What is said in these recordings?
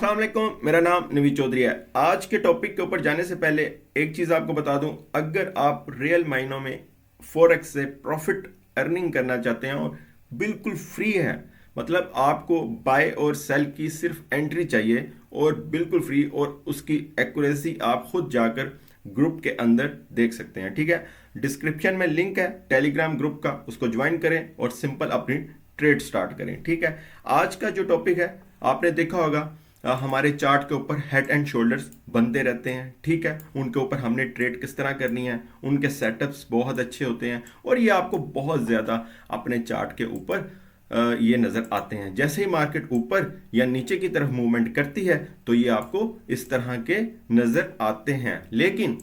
अस्सलाम वालेकुम, मेरा नाम नवीद चौधरी है। आज के टॉपिक के ऊपर जाने से पहले एक चीज़ आपको बता दूं, अगर आप रियल मायनों में फॉरेक्स से प्रॉफिट अर्निंग करना चाहते हैं और बिल्कुल फ्री है, मतलब आपको बाय और सेल की सिर्फ एंट्री चाहिए और बिल्कुल फ्री, और उसकी एक्यूरेसी आप खुद जाकर ग्रुप के अंदर देख सकते हैं। ठीक है, डिस्क्रिप्शन में लिंक है टेलीग्राम ग्रुप का, उसको ज्वाइन करें और सिंपल अपनी ट्रेड स्टार्ट करें। ठीक है, आज का जो टॉपिक है आपने देखा होगा, हमारे चार्ट के ऊपर हेड एंड शोल्डर्स बनते रहते हैं। ठीक है, उनके ऊपर हमने ट्रेड किस तरह करनी है, उनके सेटअप्स बहुत अच्छे होते हैं और ये आपको बहुत ज़्यादा अपने चार्ट के ऊपर ये नज़र आते हैं। जैसे ही मार्केट ऊपर या नीचे की तरफ मूवमेंट करती है तो ये आपको इस तरह के नज़र आते हैं। लेकिन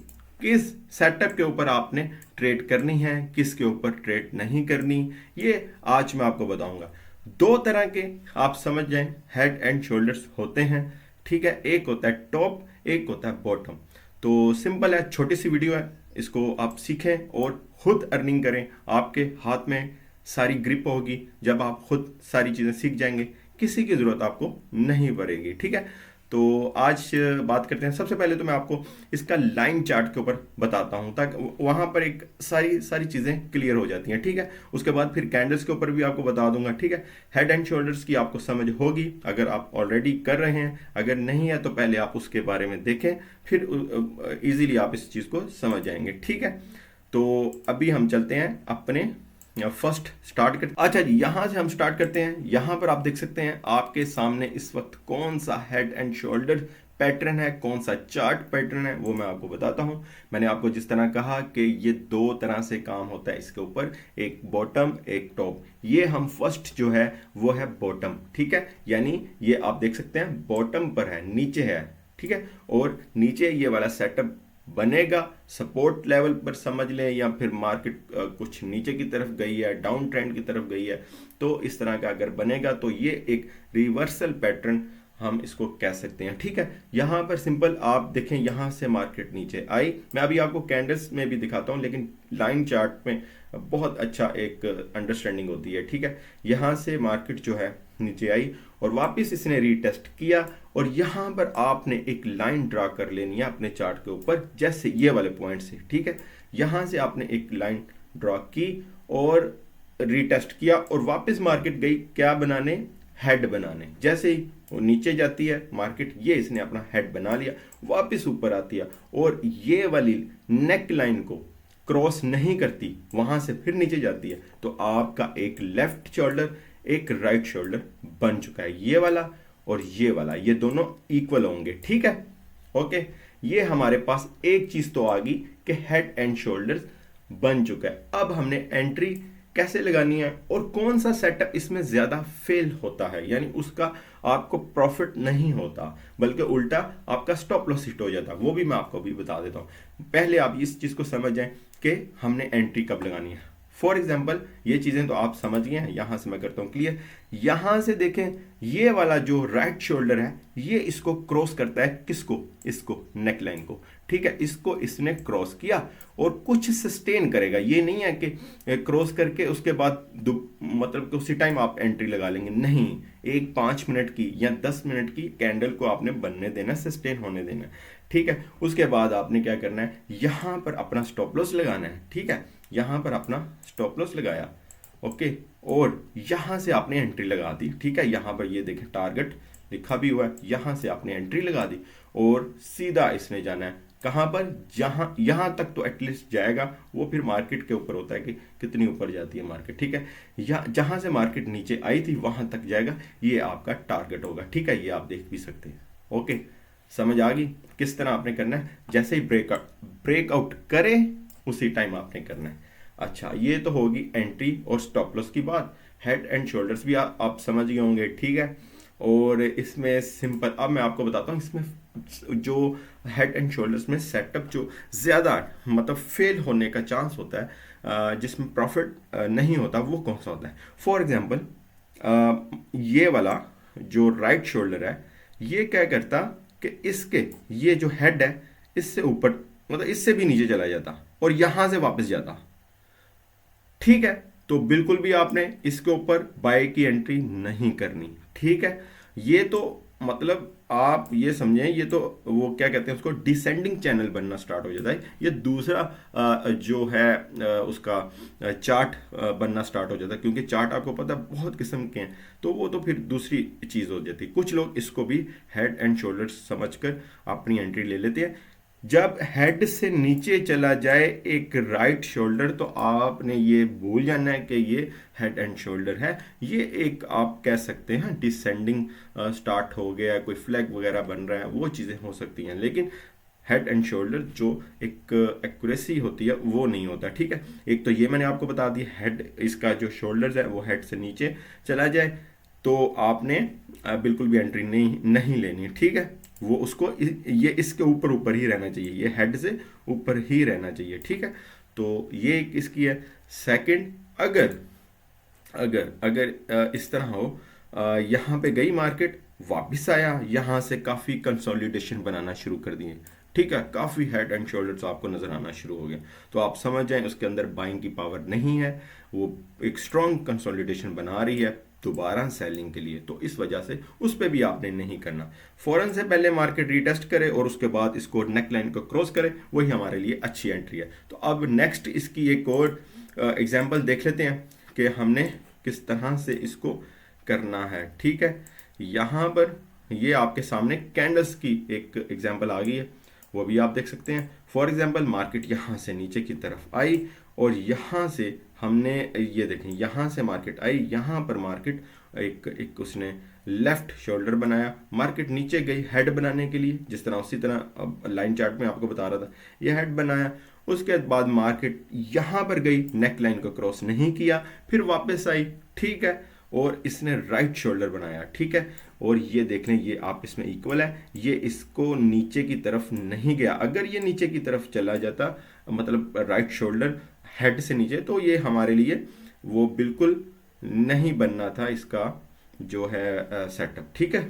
किस सेटअप के ऊपर आपने ट्रेड करनी है, किसके ऊपर ट्रेड नहीं करनी, ये आज मैं आपको बताऊंगा। दो तरह के आप समझ जाएं हेड एंड शोल्डर्स होते हैं। ठीक है, एक होता है टॉप, एक होता है बॉटम। तो सिंपल है, छोटी सी वीडियो है, इसको आप सीखें और खुद अर्निंग करें। आपके हाथ में सारी ग्रिप होगी, जब आप खुद सारी चीज़ें सीख जाएंगे किसी की ज़रूरत आपको नहीं पड़ेगी। ठीक है, तो आज बात करते हैं। सबसे पहले तो मैं आपको इसका लाइन चार्ट के ऊपर बताता हूं, ताकि वहां पर एक सारी सारी चीज़ें क्लियर हो जाती हैं। ठीक है, उसके बाद फिर कैंडल्स के ऊपर भी आपको बता दूंगा। ठीक है, हेड एंड शोल्डर्स की आपको समझ होगी अगर आप ऑलरेडी कर रहे हैं, अगर नहीं है तो पहले आप उसके बारे में देखें, फिर इजीली आप इस चीज़ को समझ जाएंगे। ठीक है, तो अभी हम चलते हैं अपने फर्स्ट स्टार्ट करते। अच्छा जी, यहां से हम स्टार्ट करते हैं। यहां पर आप देख सकते हैं आपके सामने इस वक्त कौन सा हेड एंड शोल्डर पैटर्न है, कौन सा चार्ट पैटर्न है, वो मैं आपको बताता हूं। मैंने आपको जिस तरह कहा कि ये दो तरह से काम होता है इसके ऊपर, एक बॉटम एक टॉप। ये हम फर्स्ट जो है वो है बॉटम। ठीक है, यानी ये आप देख सकते हैं बॉटम पर है, नीचे है। ठीक है, और नीचे ये वाला सेटअप बनेगा सपोर्ट लेवल पर समझ लें, या फिर मार्केट कुछ नीचे की तरफ गई है, डाउन ट्रेंड की तरफ गई है, तो इस तरह का अगर बनेगा तो ये एक रिवर्सल पैटर्न हम इसको कह सकते हैं। ठीक है, यहां पर सिंपल आप देखें, यहां से मार्केट नीचे आई। मैं अभी आपको कैंडल्स में भी दिखाता हूं, लेकिन लाइन चार्ट में बहुत अच्छा एक अंडरस्टैंडिंग होती है। ठीक है, यहां से मार्केट जो है नीचे आई और वापस इसने रीटेस्ट किया, और यहां पर आपने एक लाइन ड्रा कर लेनी है अपने चार्ट के ऊपर, जैसे ये वाले पॉइंट से। ठीक है, यहां से आपने एक लाइन ड्रा की और रीटेस्ट किया, और वापस मार्केट गई क्या बनाने, हेड बनाने। जैसे ही वो नीचे जाती है मार्केट, ये इसने अपना हेड बना लिया, वापस ऊपर आती है और ये वाली नेक लाइन को क्रॉस नहीं करती, वहां से फिर नीचे जाती है, तो आपका एक लेफ्ट शोल्डर एक राइट शोल्डर बन चुका है। ये वाला और ये वाला, ये दोनों इक्वल होंगे। ठीक है, ओके, ये हमारे पास एक चीज तो आ गई कि हेड एंड शोल्डर्स बन चुका है। अब हमने एंट्री कैसे लगानी है और कौन सा सेटअप इसमें ज्यादा फेल होता है, यानी उसका आपको प्रॉफिट नहीं होता बल्कि उल्टा आपका स्टॉप लॉस हिट हो जाता है, वो भी मैं आपको भी बता देता हूं। पहले आप इस चीज को समझ जाएं कि हमने एंट्री कब लगानी है। फॉर एग्जाम्पल, ये चीजें तो आप समझ गए हैं, यहां से मैं करता हूं क्लियर। यहां से देखें, ये वाला जो राइट शोल्डर है ये इसको क्रॉस करता है, किसको, इसको नेक लाइन को। ठीक है, इसको इसने क्रॉस किया और कुछ सस्टेन करेगा, ये नहीं है कि क्रॉस करके उसके बाद मतलब कि उसी टाइम आप एंट्री लगा लेंगे, नहीं। एक 5 मिनट की या 10 मिनट की कैंडल को आपने बनने देना, सस्टेन होने देना। ठीक है, उसके बाद आपने क्या करना है, यहां पर अपना स्टॉप लॉस लगाना है। ठीक है, यहां पर अपना स्टॉप लॉस लगाया, ओके, और यहां से आपने एंट्री लगा दी। ठीक है, यहां पर ये देखें टारगेट लिखा भी हुआ है, यहां से आपने एंट्री लगा दी और सीधा इसने जाना है कहां पर, जहां यहां तक तो एटलीस्ट जाएगा, वो फिर मार्केट के ऊपर होता है कि कितनी ऊपर जाती है मार्केट। ठीक है, या जहां से मार्केट नीचे आई थी वहां तक जाएगा, ये आपका टारगेट होगा। ठीक है, ये आप देख भी सकते हैं। ओके, समझ आ गई किस तरह आपने करना है, जैसे ही ब्रेकआउट करे उसी टाइम आपने करना है। अच्छा, ये तो होगी एंट्री और स्टॉप लॉस की बात। हेड एंड शोल्डर्स भी आप समझ गए होंगे। ठीक है, और इसमें सिंपल अब मैं आपको बताता हूँ, इसमें जो हेड एंड शोल्डर्स में सेटअप जो ज़्यादा मतलब फेल होने का चांस होता है, जिसमें प्रॉफिट नहीं होता, वो कौन सा होता है। फॉर एग्जांपल, ये वाला जो राइट शोल्डर है, ये क्या करता कि इसके ये जो हेड है इससे ऊपर, मतलब इससे भी नीचे चला जाता और यहां से वापस जाता। ठीक है, तो बिल्कुल भी आपने इसके ऊपर बाय की एंट्री नहीं करनी। ठीक है, ये तो मतलब आप ये समझें, ये तो वो क्या कहते हैं उसको, डिसेंडिंग चैनल बनना स्टार्ट हो जाता है। ये दूसरा जो है उसका चार्ट बनना स्टार्ट हो जाता है, क्योंकि चार्ट आपको पता है बहुत किस्म के हैं, तो वो तो फिर दूसरी चीज़ हो जाती है। कुछ लोग इसको भी हेड एंड शोल्डर्स समझकर अपनी एंट्री ले लेते हैं। जब हेड से नीचे चला जाए एक राइट शोल्डर, तो आपने ये भूल जाना है कि ये हेड एंड शोल्डर है। ये एक आप कह सकते हैं डिसेंडिंग स्टार्ट हो गया, कोई फ्लैग वगैरह बन रहा है, वो चीज़ें हो सकती हैं, लेकिन हेड एंड शोल्डर जो एक एक्यूरेसी होती है वो नहीं होता। ठीक है, एक तो ये मैंने आपको बता दी, हेड इसका जो शोल्डर्स है वो हेड से नीचे चला जाए तो आपने बिल्कुल भी एंट्री नहीं लेनी है। ठीक है, वो उसको ये इसके ऊपर ऊपर ही रहना चाहिए, ये हेड से ऊपर ही रहना चाहिए। ठीक है, तो ये एक इसकी है। सेकंड, अगर अगर अगर इस तरह हो, यहाँ पे गई मार्केट, वापस आया, यहाँ से काफ़ी कंसोलिडेशन बनाना शुरू कर दिए। ठीक है, काफ़ी हेड एंड शोल्डर्स आपको नजर आना शुरू हो गया, तो आप समझ जाएं उसके अंदर बाइंग की पावर नहीं है, वो एक स्ट्रॉन्ग कंसोलिडेशन बना रही है दोबारा सेलिंग के लिए, तो इस वजह से उस पर भी आपने नहीं करना। फौरन से पहले मार्केट रीटेस्ट करे और उसके बाद इसको नेक लाइन को क्रॉस करे, वही हमारे लिए अच्छी एंट्री है। तो अब नेक्स्ट इसकी एक और एग्जांपल देख लेते हैं कि हमने किस तरह से इसको करना है। ठीक है, यहाँ पर ये आपके सामने कैंडल्स की एक एग्जांपल आ गई है, वो भी आप देख सकते हैं। फॉर एग्जांपल मार्केट यहाँ से नीचे की तरफ आई और यहाँ से हमने ये देखें, यहाँ से मार्केट आई, यहाँ पर मार्केट एक उसने लेफ्ट शोल्डर बनाया, मार्केट नीचे गई हेड बनाने के लिए, जिस तरह उसी तरह अब लाइन चार्ट में आपको बता रहा था, ये हेड बनाया। उसके बाद मार्केट यहाँ पर गई, नेक लाइन को क्रॉस नहीं किया, फिर वापस आई। ठीक है, और इसने राइट शोल्डर बनाया। ठीक है, और ये देख लें, ये आप इसमें इक्वल है, ये इसको नीचे की तरफ नहीं गया। अगर ये नीचे की तरफ चला जाता, मतलब राइट शोल्डर हेड से नीचे, तो ये हमारे लिए वो बिल्कुल नहीं बनना था इसका जो है सेटअप। ठीक है,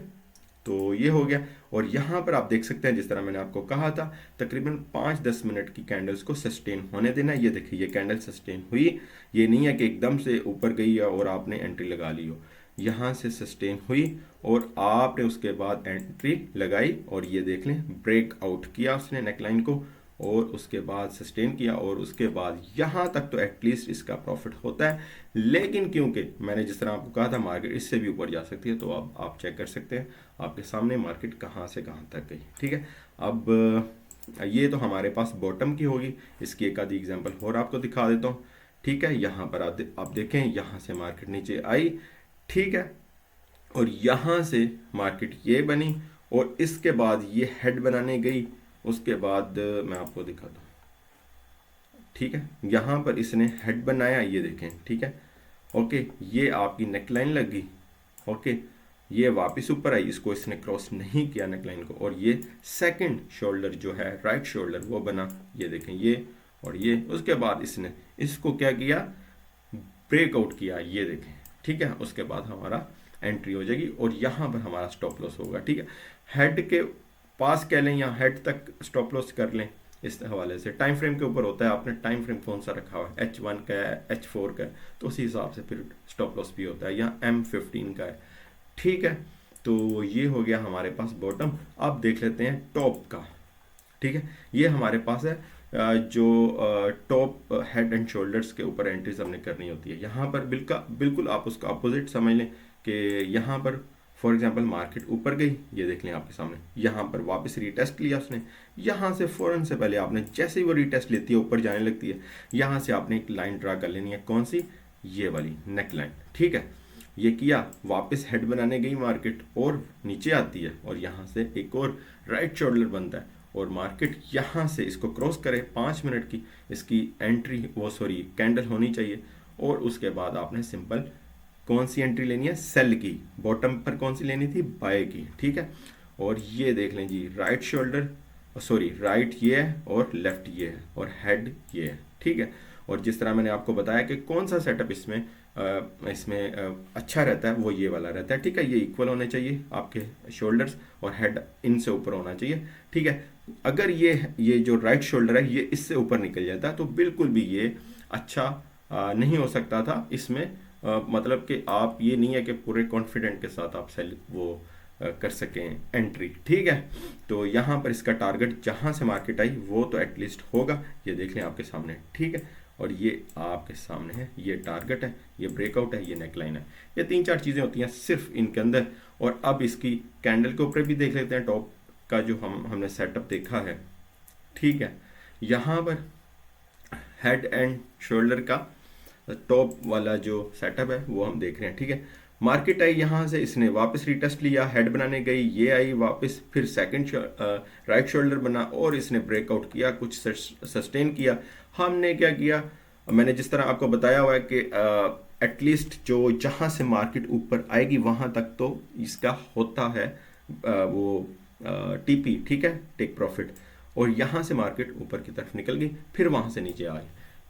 तो ये हो गया। और यहाँ पर आप देख सकते हैं, जिस तरह मैंने आपको कहा था, तकरीबन 5-10 मिनट की कैंडल्स को सस्टेन होने देना। ये देखिए, ये कैंडल सस्टेन हुई, ये नहीं है कि एकदम से ऊपर गई है और आपने एंट्री लगा ली हो। यहाँ से सस्टेन हुई और आपने उसके बाद एंट्री लगाई, और ये देख लें ब्रेक आउट किया उसने नेकलाइन को, और उसके बाद सस्टेन किया, और उसके बाद यहाँ तक तो एटलीस्ट इसका प्रॉफिट होता है। लेकिन क्योंकि मैंने जिस तरह आपको कहा था मार्केट इससे भी ऊपर जा सकती है, तो अब आप चेक कर सकते हैं आपके सामने मार्केट कहाँ से कहाँ तक गई। ठीक है, अब ये तो हमारे पास बॉटम की होगी, इसकी एक आधी एग्जांपल और आपको दिखा देता हूँ। ठीक है, यहाँ पर आप देखें, यहाँ से मार्केट नीचे आई। ठीक है, और यहाँ से मार्केट ये बनी, और इसके बाद ये हेड बनाने गई। उसके बाद मैं आपको दिखाता हूँ। ठीक है, यहाँ पर इसने हेड बनाया, ये देखें। ठीक है, ओके, ये आपकी नेकलाइन लग गई। ओके, ये वापस ऊपर आई, इसको इसने क्रॉस नहीं किया नेकलाइन को, और ये सेकंड शोल्डर जो है राइट शोल्डर वो बना, ये देखें, ये और ये। उसके बाद इसने इसको क्या किया, ब्रेकआउट किया, ये देखें। ठीक है, उसके बाद हमारा एंट्री हो जाएगी और यहाँ पर हमारा स्टॉप लॉस होगा। ठीक है, हेड के पास कह लें या हेड तक स्टॉप लॉस कर लें, इस हवाले से टाइम फ्रेम के ऊपर होता है, आपने टाइम फ्रेम कौन सा रखा हुआ है, H1 का है, H4 का है, तो उसी हिसाब से फिर स्टॉप लॉस भी होता है, या M15 का है। ठीक है, तो ये हो गया हमारे पास बॉटम। अब देख लेते हैं टॉप का। ठीक है, ये हमारे पास है जो टॉप हेड एंड शोल्डर्स के ऊपर एंट्रीज हमने करनी होती है। यहाँ पर बिल्कुल आप उसका अपोजिट समझ लें कि यहाँ पर फॉर एग्जांपल मार्केट ऊपर गई, ये देख लें आपके सामने, यहाँ पर वापस रीटेस्ट लिया उसने। यहाँ से फ़ौरन से पहले आपने जैसे ही वो रीटेस्ट लेती है, ऊपर जाने लगती है, यहाँ से आपने एक लाइन ड्रा कर लेनी है, कौन सी, ये वाली नेक लाइन। ठीक है, ये किया, वापस हेड बनाने गई मार्केट और नीचे आती है, और यहाँ से एक और राइट शोल्डर बनता है, और मार्केट यहाँ से इसको क्रॉस करे, 5 मिनट की इसकी एंट्री कैंडल होनी चाहिए। और उसके बाद आपने सिंपल कौन सी एंट्री लेनी है, सेल की। बॉटम पर कौन सी लेनी थी, बाय की। ठीक है, और ये देख लें जी, राइट शोल्डर राइट ये है और लेफ्ट ये है और हेड ये है। ठीक है, और जिस तरह मैंने आपको बताया कि कौन सा सेटअप इसमें अच्छा रहता है, वो ये वाला रहता है। ठीक है, ये इक्वल होने चाहिए आपके शोल्डर्स, और हेड इनसे ऊपर होना चाहिए। ठीक है, अगर ये जो राइट शोल्डर है ये इससे ऊपर निकल जाता है, तो बिल्कुल भी ये अच्छा नहीं हो सकता था इसमें। मतलब कि आप ये नहीं है कि पूरे कॉन्फिडेंट के साथ आप सेल वो कर सकें एंट्री। ठीक है, तो यहाँ पर इसका टारगेट जहाँ से मार्केट आई वो तो एटलीस्ट होगा, ये देख लें आपके सामने। ठीक है, और ये आपके सामने है, ये टारगेट है, ये ब्रेकआउट है, ये नेकलाइन है। ये 3-4 चीज़ें होती हैं सिर्फ इनके अंदर। और अब इसकी कैंडल के ऊपर भी देख लेते हैं, टॉप का जो हमने सेटअप देखा है। ठीक है, यहाँ पर हेड एंड शोल्डर का टॉप वाला जो सेटअप है वो हम देख रहे हैं। ठीक है, मार्केट आई यहाँ से, इसने वापस रिटेस्ट लिया, हेड बनाने गई, ये आई वापस, फिर सेकंड राइट शोल्डर बना और इसने ब्रेकआउट किया, कुछ सस्टेन किया। हमने क्या किया, मैंने जिस तरह आपको बताया हुआ है कि एटलीस्ट जो जहाँ से मार्केट ऊपर आएगी वहाँ तक तो इसका होता है वो टीपी। ठीक है, टेक प्रॉफिट। और यहाँ से मार्केट ऊपर की तरफ निकल गई, फिर वहाँ से नीचे आए।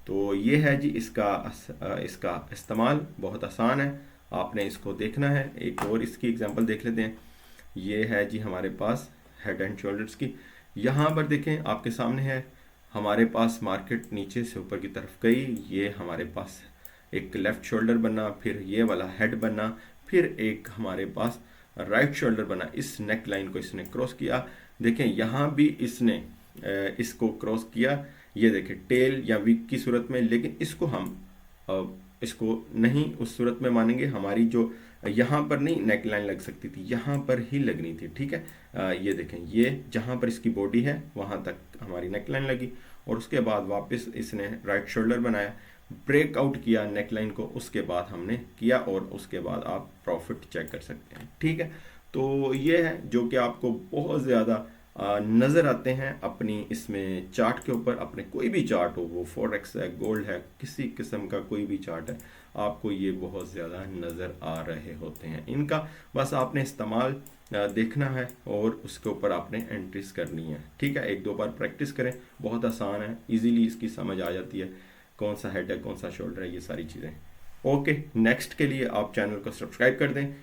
तो ये है जी इसका इस्तेमाल बहुत आसान है, आपने इसको देखना है। एक और इसकी एग्जांपल देख लेते हैं। ये है जी हमारे पास हेड एंड शोल्डर्स की। यहाँ पर देखें आपके सामने है, हमारे पास मार्केट नीचे से ऊपर की तरफ गई, ये हमारे पास एक लेफ्ट शोल्डर बना, फिर ये वाला हेड बना, फिर एक हमारे पास राइट शोल्डर बना। इस नेक लाइन को इसने क्रॉस किया। देखें यहाँ भी इसने इसको क्रॉस किया, ये देखें टेल या वीक की सूरत में, लेकिन इसको हम इसको नहीं उस सूरत में मानेंगे। हमारी जो यहाँ पर नहीं नेक लाइन लग सकती थी, यहाँ पर ही लगनी थी। ठीक है, ये देखें, ये जहाँ पर इसकी बॉडी है वहाँ तक हमारी नेक लाइन लगी, और उसके बाद वापस इसने राइट शोल्डर बनाया, ब्रेकआउट किया नेक लाइन को, उसके बाद हमने किया, और उसके बाद आप प्रॉफिट चेक कर सकते हैं। ठीक है, तो ये है जो कि आपको बहुत ज़्यादा नज़र आते हैं अपनी इसमें चार्ट के ऊपर। अपने कोई भी चार्ट हो, वो फॉरेक्स है, गोल्ड है, किसी किस्म का कोई भी चार्ट है, आपको ये बहुत ज़्यादा नज़र आ रहे होते हैं। इनका बस आपने इस्तेमाल देखना है और उसके ऊपर आपने एंट्रीज करनी है। ठीक है, 1-2 बार प्रैक्टिस करें, बहुत आसान है, इजीली इसकी समझ आ जाती है, कौन सा हेड है, कौन सा शोल्डर है, ये सारी चीज़ें। ओके, नेक्स्ट के लिए आप चैनल को सब्सक्राइब कर दें।